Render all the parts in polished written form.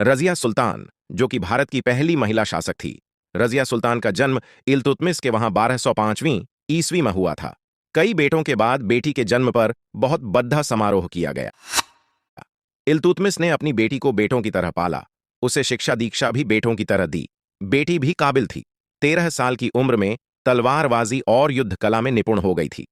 रज़िया सुल्तान, जो कि भारत की पहली महिला शासक थी। रज़िया सुल्तान का जन्म इल्तुतमिश के वहां 1205वीं ईस्वी में हुआ था। कई बेटों के बाद बेटी के जन्म पर बहुत बड़ा समारोह किया गया। इल्तुतमिश ने अपनी बेटी को बेटों की तरह पाला, उसे शिक्षा दीक्षा भी बेटों की तरह दी। बेटी भी काबिल थी। 13 साल की उम्र में तलवारबाजी और युद्ध कला में निपुण हो गई थी।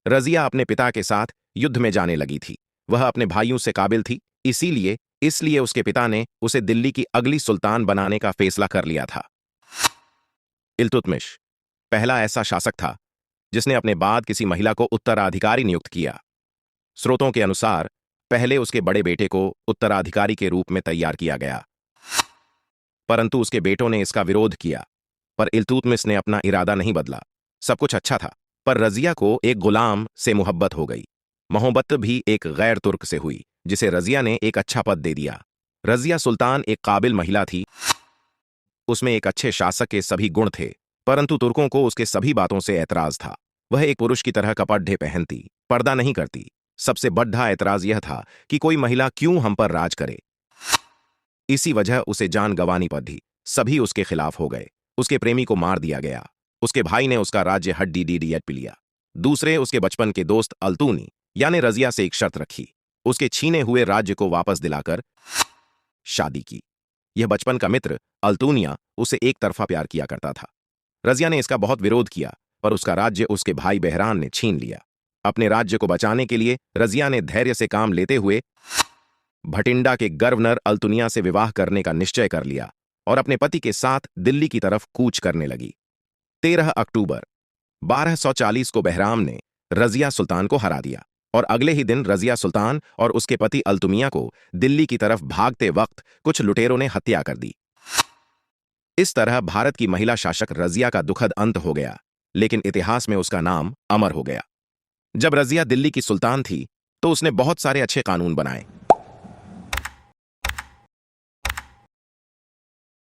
रज़िया अपने पिता के साथ युद्ध में जाने लगी थी। वह अपने भाइयों से काबिल थी, इसीलिए इसलिए उसके पिता ने उसे दिल्ली की अगली सुल्तान बनाने का फैसला कर लिया था। इल्तुतमिश पहला ऐसा शासक था जिसने अपने बाद किसी महिला को उत्तराधिकारी नियुक्त किया। स्रोतों के अनुसार पहले उसके बड़े बेटे को उत्तराधिकारी के रूप में तैयार किया गया, परंतु उसके बेटों ने इसका विरोध किया। पर इल्तुतमिश ने अपना इरादा नहीं बदला। सब कुछ अच्छा था, पर रज़िया को एक गुलाम से मोहब्बत हो गई। मोहब्बत भी एक गैर तुर्क से हुई, जिसे रज़िया ने एक अच्छा पद दे दिया। रज़िया सुल्तान एक काबिल महिला थी। उसमें एक अच्छे शासक के सभी गुण थे, परंतु तुर्कों को उसके सभी बातों से ऐतराज था। वह एक पुरुष की तरह कपड़े पहनती, पर्दा नहीं करती। सबसे बड़ा ऐतराज यह था कि कोई महिला क्यों हम पर राज करे। इसी वजह उसे जान गंवानी पड़ी। सभी उसके खिलाफ हो गए। उसके प्रेमी को मार दिया गया। उसके भाई ने उसका राज्य हड्डी पी लिया। दूसरे उसके बचपन के दोस्त अल्तूनी यानी रज़िया से एक शर्त रखी, उसके छीने हुए राज्य को वापस दिलाकर शादी की। यह बचपन का मित्र अल्तूनिया उसे एक तरफा प्यार किया करता था। रज़िया ने इसका बहुत विरोध किया, पर उसका राज्य उसके भाई बहरान ने छीन लिया। अपने राज्य को बचाने के लिए रज़िया ने धैर्य से काम लेते हुए भटिंडा के गवर्नर अल्तुनिया से विवाह करने का निश्चय कर लिया और अपने पति के साथ दिल्ली की तरफ कूच करने लगी। 13 अक्टूबर 1240 को बहराम ने रज़िया सुल्तान को हरा दिया और अगले ही दिन रज़िया सुल्तान और उसके पति अल्तुमिया को दिल्ली की तरफ भागते वक्त कुछ लुटेरों ने हत्या कर दी। इस तरह भारत की महिला शासक रज़िया का दुखद अंत हो गया, लेकिन इतिहास में उसका नाम अमर हो गया। जब रज़िया दिल्ली की सुल्तान थी तो उसने बहुत सारे अच्छे कानून बनाए।